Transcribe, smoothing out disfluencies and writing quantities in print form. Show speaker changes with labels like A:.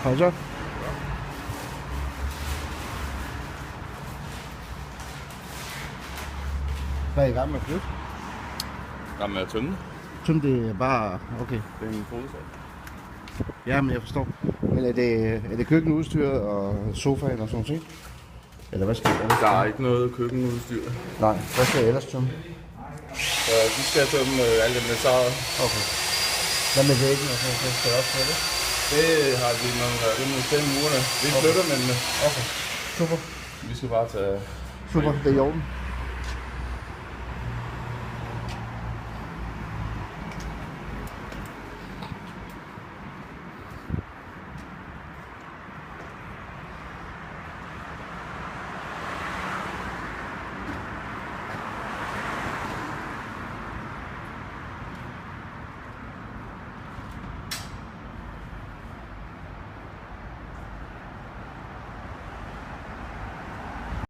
A: Hej så. Hvad er I gang med at flytte?
B: Der med at tømme.
A: Tøm det er bare... Okay.
B: Det er en fodslag.
A: Ja, men jeg forstår. Men er det køkkenudstyr og sofaen og sådan noget? Eller hvad skal jeg ellers
B: Der er
A: tømme?
B: ikke noget køkkenudstyr.
A: Nej, hvad skal jeg ellers tømme?
B: Så de skal tømme alt det med sager.
A: Okay. Hvad med væggen og sådan noget? Skal jeg også gøre det?
B: Det har vi nogle rimelig 5 uger. Vi flytter, men
A: Okay. Super.
B: vi skal bare tage...
A: Super, det er i orden.